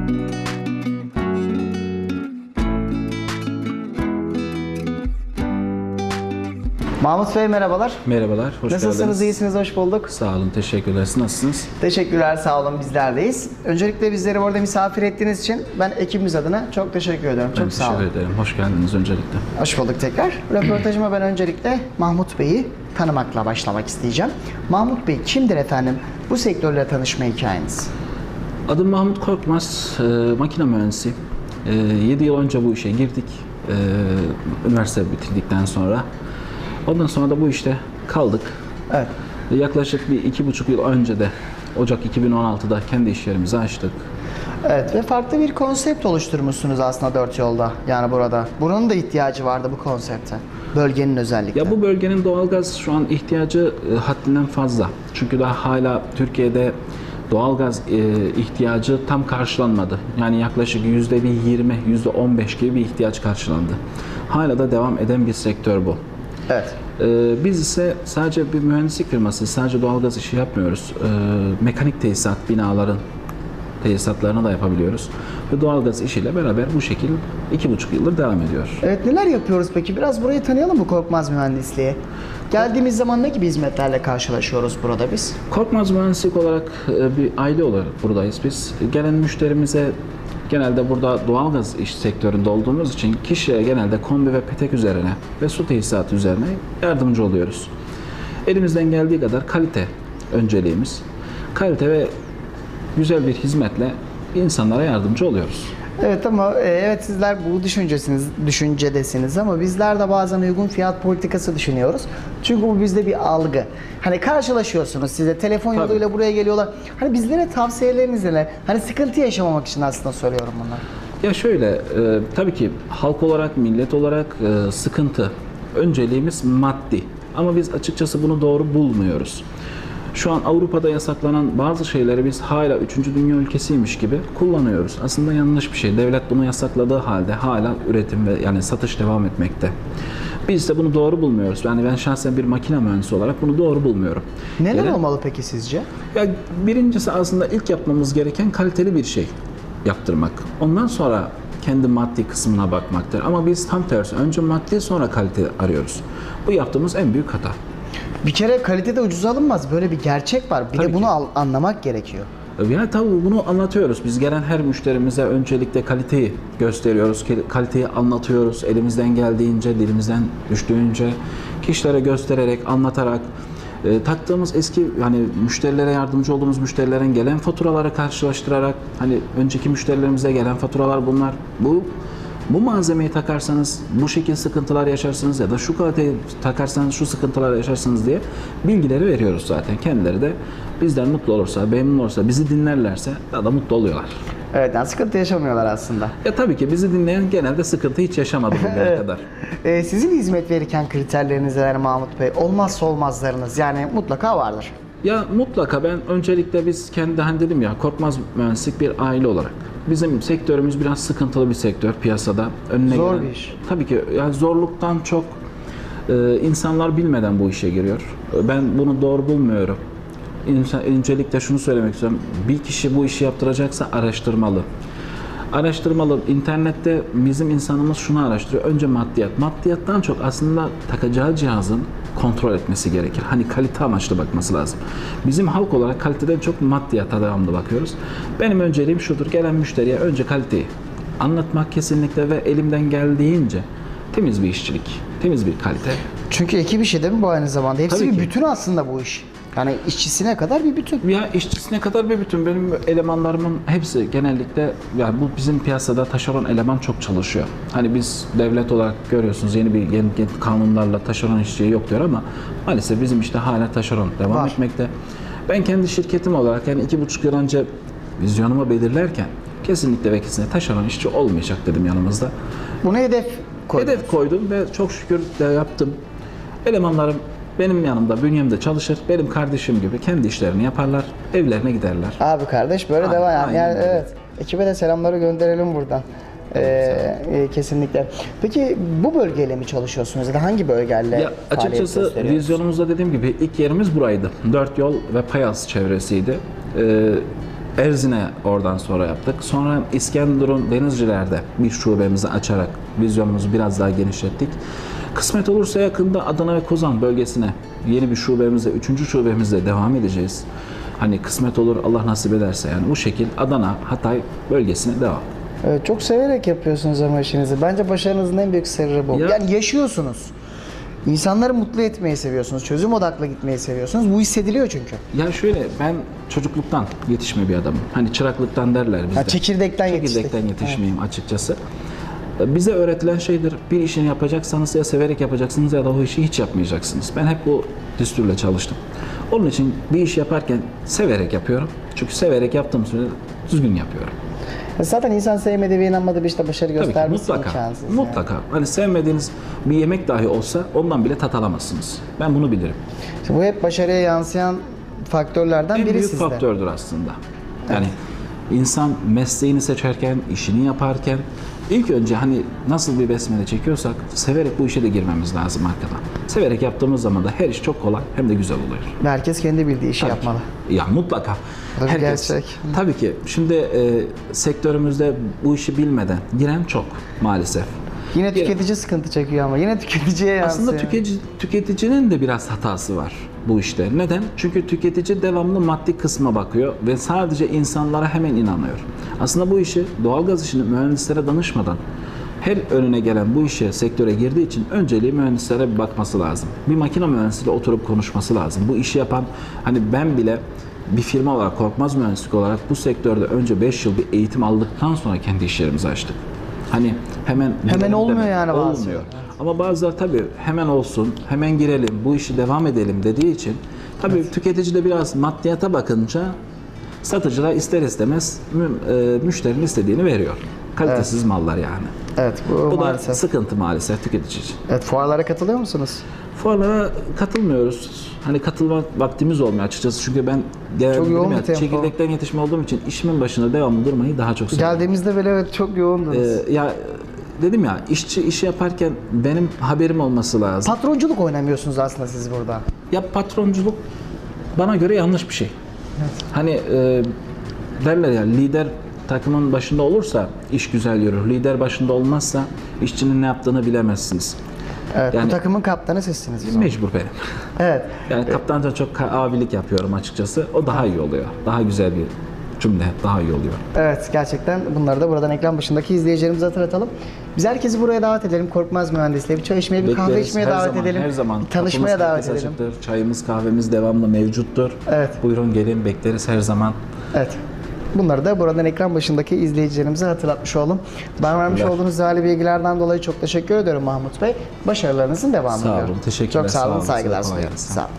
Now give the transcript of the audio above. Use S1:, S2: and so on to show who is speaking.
S1: Mahmut Bey merhabalar.
S2: Merhabalar, hoş
S1: Nasılsınız,
S2: geldiniz.
S1: iyisiniz, hoş bulduk.
S2: Sağ olun, teşekkürler. Siz nasılsınız?
S1: Teşekkürler, sağ olun, bizlerdeyiz. Öncelikle bizleri burada misafir ettiğiniz için ben ekibimiz adına çok teşekkür ediyorum.
S2: Ben
S1: Çok sağ olun.
S2: teşekkür ederim. Hoş geldiniz öncelikle.
S1: Hoş bulduk tekrar. Röportajıma ben öncelikle Mahmut Bey'i tanımakla başlamak isteyeceğim. Mahmut Bey kimdir efendim? Bu sektörle tanışma hikayeniz.
S2: Adım Mahmut Korkmaz, makine mühendisiyim. 7 yıl önce bu işe girdik. Üniversite bitirdikten sonra. Ondan sonra da bu işte kaldık.
S1: Evet.
S2: Yaklaşık bir 2,5 yıl önce de Ocak 2016'da kendi iş yerimizi açtık.
S1: Evet ve farklı bir konsept oluşturmuşsunuz aslında Dört Yolda. Yani burada. Buranın da ihtiyacı vardı bu konsepte. Bölgenin özellikle.
S2: Ya bu bölgenin doğalgaz şu an ihtiyacı haddinden fazla. Çünkü daha hala Türkiye'de doğalgaz ihtiyacı tam karşılanmadı. Yani yaklaşık %20, %15 gibi bir ihtiyaç karşılandı. Hala da devam eden bir sektör bu.
S1: Evet.
S2: Biz ise sadece bir mühendislik firması, sadece doğalgaz işi yapmıyoruz. Mekanik tesisat, binaların tesisatlarını da yapabiliyoruz. Ve doğalgaz işiyle beraber bu şekilde 2,5 yıldır devam ediyor.
S1: Evet, neler yapıyoruz peki? Biraz burayı tanıyalım bu Korkmaz Mühendisliği. Geldiğimiz zaman ne gibi hizmetlerle karşılaşıyoruz burada biz?
S2: Korkmaz Mühendislik olarak bir aile olarak buradayız biz. Gelen müşterimize genelde burada doğalgaz iş sektöründe olduğumuz için kişiye genelde kombi ve petek üzerine ve su tesisatı üzerine yardımcı oluyoruz. Elimizden geldiği kadar kalite önceliğimiz. Kalite ve güzel bir hizmetle insanlara yardımcı oluyoruz.
S1: Evet ama evet sizler bu düşüncedesiniz ama bizler de bazen uygun fiyat politikası düşünüyoruz. Çünkü bu bizde bir algı. Hani karşılaşıyorsunuz size telefon
S2: Tabii.
S1: yoluyla buraya geliyorlar. Hani bizlere tavsiyeleriniz neler? Hani sıkıntı yaşamamak için aslında soruyorum bunları.
S2: Ya şöyle, tabii ki halk olarak, millet olarak sıkıntı. Önceliğimiz maddi. Ama biz açıkçası bunu doğru bulmuyoruz. Şu an Avrupa'da yasaklanan bazı şeyleri biz hala 3. dünya ülkesiymiş gibi kullanıyoruz. Aslında yanlış bir şey. Devlet bunu yasakladığı halde hala üretim ve yani satış devam etmekte. Biz de bunu doğru bulmuyoruz. Yani ben şahsen bir makine mühendisi olarak bunu doğru bulmuyorum.
S1: Neler
S2: Yani,
S1: olmalı peki sizce?
S2: ya birincisi aslında ilk yapmamız gereken kaliteli bir şey yaptırmak. Ondan sonra kendi maddi kısmına bakmaktır. Ama biz tam tersi. Önce maddi sonra kalite arıyoruz. Bu yaptığımız en büyük hata.
S1: Bir kere kalitede ucuz alınmaz. Böyle bir gerçek var. Bir
S2: Tabii
S1: de bunu
S2: ki.
S1: anlamak gerekiyor.
S2: Yani tabii bunu anlatıyoruz. Biz gelen her müşterimize öncelikle kaliteyi gösteriyoruz. Kaliteyi anlatıyoruz. Elimizden geldiğince, dilimizden düştüğünce kişilere göstererek, anlatarak taktığımız eski hani müşterilere yardımcı olduğumuz müşterilerin gelen faturaları karşılaştırarak hani önceki müşterilerimize gelen faturalar bunlar. Bu malzemeyi takarsanız bu şekilde sıkıntılar yaşarsınız ya da şu kaliteyi takarsanız şu sıkıntılar yaşarsınız diye bilgileri veriyoruz zaten. Kendileri de bizden mutlu olursa, memnun olursa, bizi dinlerlerse daha da mutlu oluyorlar.
S1: Evet, yani sıkıntı yaşamıyorlar aslında.
S2: Ya tabii ki bizi dinleyen genelde sıkıntı hiç yaşamadı bugüne kadar.
S1: Sizin hizmet verirken kriterleriniz neler Mahmut Bey? Olmazsa olmazlarınız yani mutlaka vardır.
S2: Ya mutlaka ben öncelikle biz kendi hani dedim ya Korkmaz Mühendislik bir aile olarak. Bizim sektörümüz biraz sıkıntılı bir sektör piyasada. Önüne
S1: Zor
S2: gelen,
S1: bir iş.
S2: Tabii ki yani zorluktan çok insanlar bilmeden bu işe giriyor. Ben bunu doğru bulmuyorum. Öncelikle şunu söylemek istiyorum. Bir kişi bu işi yaptıracaksa araştırmalı. Araştırmalı. İnternette bizim insanımız şunu araştırıyor. Önce maddiyat. Maddiyattan çok aslında takacağı cihazın kontrol etmesi gerekir. Hani kalite amaçlı bakması lazım. Bizim halk olarak kaliteden çok maddiyata devamlı bakıyoruz. Benim önceliğim şudur. Gelen müşteriye önce kaliteyi anlatmak kesinlikle ve elimden geldiğince temiz bir işçilik, temiz bir kalite.
S1: Çünkü ekip işi değil mi bu aynı zamanda? Hepsi
S2: Tabii
S1: bir
S2: ki.
S1: bütün aslında bu iş. Yani işçisine kadar bir bütün.
S2: Ya işçisine kadar bir bütün. Benim elemanlarımın hepsi genellikle yani bu bizim piyasada taşeron eleman çok çalışıyor. Hani biz devlet olarak görüyorsunuz yeni kanunlarla taşeron işçi yok diyor ama maalesef bizim işte hala taşeron devam
S1: Var.
S2: etmekte. Ben kendi şirketim olarak yani 2,5 yıl önce vizyonumu belirlerken kesinlikle ve kesinlikle taşeron işçi olmayacak dedim yanımızda.
S1: Bunu hedef koydum.
S2: Hedef koydum ve çok şükür de yaptım. Elemanlarım benim yanımda, bünyemde çalışır. Benim kardeşim gibi kendi işlerini yaparlar, evlerine giderler.
S1: Abi kardeş böyle
S2: Aynen,
S1: devam yani.
S2: aynen öyle.
S1: Evet. Ekibe de selamları gönderelim buradan. Kesinlikle. Peki bu bölgeyle mi çalışıyorsunuz ya da hangi bölgeyle
S2: Ya
S1: faaliyet
S2: açıkçası
S1: gösteriyorsunuz?
S2: vizyonumuzda dediğim gibi ilk yerimiz buraydı. Dört Yol ve Payas çevresiydi. Erzin'e oradan sonra yaptık. Sonra İskenderun Denizciler'de bir şubemizi açarak vizyonumuzu biraz daha genişlettik. Kısmet olursa yakında Adana ve Kozan bölgesine yeni bir şubemizle, 3. şubemizle devam edeceğiz. Hani kısmet olur, Allah nasip ederse yani bu şekil Adana, Hatay bölgesine devam.
S1: Evet, çok severek yapıyorsunuz ama işinizi. Bence başarınızın en büyük sırrı bu.
S2: Ya-
S1: Yani yaşıyorsunuz. İnsanları mutlu etmeyi seviyorsunuz. Çözüm odaklı gitmeyi seviyorsunuz. Bu hissediliyor çünkü.
S2: Ya şöyle, ben çocukluktan yetişme bir adamım. Hani çıraklıktan derler bizde.
S1: Çekirdekten yetiştik.
S2: Çekirdekten yetişmeyeyim açıkçası. Bize öğretilen şeydir, bir işini yapacaksanız ya severek yapacaksınız ya da o işi hiç yapmayacaksınız. Ben hep bu düsturla çalıştım. Onun için bir iş yaparken severek yapıyorum. Çünkü severek yaptığım sürece düzgün yapıyorum.
S1: Zaten insan sevmediği ve inanmadığı bir işte başarı
S2: Tabii ki
S1: göstermesi
S2: mutlaka,
S1: imkansız. yani.
S2: mutlaka. Hani sevmediğiniz bir yemek dahi olsa ondan bile tat alamazsınız. Ben bunu bilirim.
S1: İşte bu hep başarıya yansıyan faktörlerden
S2: En
S1: biri
S2: büyük
S1: sizde.
S2: faktördür aslında. Yani insan mesleğini seçerken, işini yaparken ilk önce hani nasıl bir besmele çekiyorsak severek bu işe de girmemiz lazım arkadan. Severek yaptığımız zaman da her iş çok kolay hem de güzel oluyor.
S1: Ve herkes kendi bildiği işi
S2: Tabii
S1: yapmalı.
S2: ki. Ya mutlaka.
S1: Tabii,
S2: Herkes.
S1: gerçek.
S2: Tabii ki. Şimdi sektörümüzde bu işi bilmeden giren çok maalesef.
S1: Yine tüketici sıkıntı çekiyor ama yine tüketiciye yansıyor.
S2: Aslında tüketicinin de biraz hatası var bu işte. Neden? Çünkü tüketici devamlı maddi kısma bakıyor ve sadece insanlara hemen inanıyor. Aslında bu işi, doğalgaz işini mühendislere danışmadan her önüne gelen bu işe, sektöre girdiği için önceliği mühendislere bir bakması lazım. Bir makine mühendisiyle oturup konuşması lazım. Bu işi yapan, hani ben bile bir firma olarak, Korkmaz Mühendislik olarak bu sektörde önce 5 yıl bir eğitim aldıktan sonra kendi iş yerimizi açtık. Hani hemen
S1: olmuyor
S2: demek.
S1: yani bazı.
S2: Olmuyor. Ama bazıları tabii hemen olsun, hemen girelim, bu işi devam edelim dediği için tabii tüketici de biraz maddiyata bakınca satıcı da ister istemez müşterinin istediğini veriyor. Kalitesiz mallar yani.
S1: Evet, bu
S2: Bu
S1: maalesef.
S2: da sıkıntı maalesef tüketici için.
S1: Evet, fuarlara katılıyor musunuz?
S2: Fuarlara katılmıyoruz. Hani katılma vaktimiz olmuyor açıkçası. Çünkü ben
S1: Çok yoğun
S2: dedim
S1: bir tempo.
S2: çekirdekten yetişme olduğum için işimin başında devamlı durmayı daha çok seviyorum.
S1: Geldiğimizde bile evet çok yoğundunuz.
S2: Ya dedim ya işi yaparken benim haberim olması lazım.
S1: Patronculuk oynamıyorsunuz aslında siz burada.
S2: Ya patronculuk bana göre yanlış bir şey. Hani derler ya lider takımın başında olursa iş güzel yürür. Lider başında olmazsa işçinin ne yaptığını bilemezsiniz.
S1: Evet,
S2: Yani-
S1: bu takımın kaptanı sizsiniz. o zaman.
S2: Mecbur benim.
S1: Evet.
S2: Yani kaptanca çok abilik yapıyorum açıkçası. O daha iyi oluyor. Daha güzel bir cümle, daha iyi oluyor.
S1: Evet, gerçekten bunları da buradan ekran başındaki izleyicilerimize hatırlatalım. Biz herkesi buraya davet edelim. Korkmaz Mühendisliğe bir çay içmeye, bir kahve
S2: Bekleriz.
S1: içmeye
S2: Her
S1: davet
S2: zaman,
S1: edelim.
S2: Her zaman.
S1: Bir tanışmaya
S2: Kapımız
S1: davet
S2: herkese
S1: edelim.
S2: açıktır. Çayımız, kahvemiz devamlı mevcuttur.
S1: Evet.
S2: Buyurun gelin, bekleriz her zaman.
S1: Evet. Bunları da buradan ekran başındaki izleyicilerimize hatırlatmış olalım. Ben vermiş
S2: Teşekkürler.
S1: olduğunuz değerli bilgilerden dolayı çok teşekkür ediyorum Mahmut Bey. Başarılarınızın devamını
S2: Sağ olun,
S1: diliyorum.
S2: teşekkürler.
S1: Çok sağ olun,
S2: Sağ olun,
S1: saygılar
S2: size kolay
S1: sunuyorum.
S2: gelsin.
S1: Sağ olun.